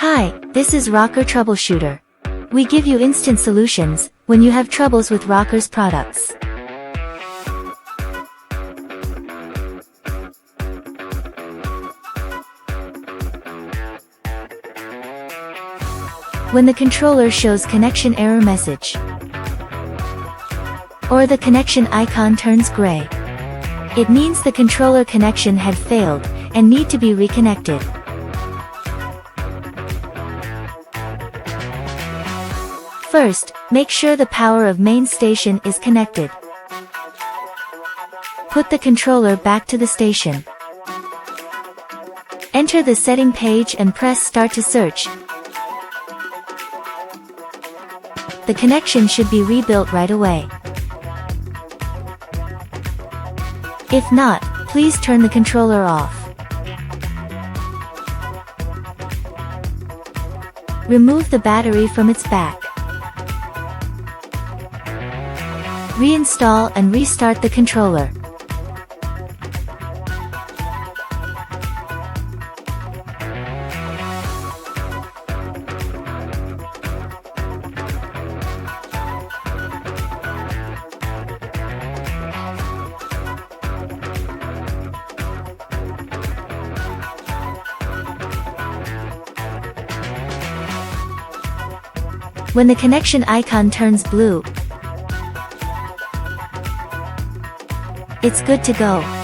Hi, this is Rocker Troubleshooter. We give you instant solutions when you have troubles with Rocker's products. When the controller shows connection error message, or the connection icon turns gray, it means the controller connection had failed and need to be reconnected. First, make sure the power of main station is connected. Put the controller back to the station. Enter the setting page and press start to search. The connection should be rebuilt right away. If not, please turn the controller off. Remove the battery from its back. Reinstall and restart the controller. When the connection icon turns blue, it's good to go.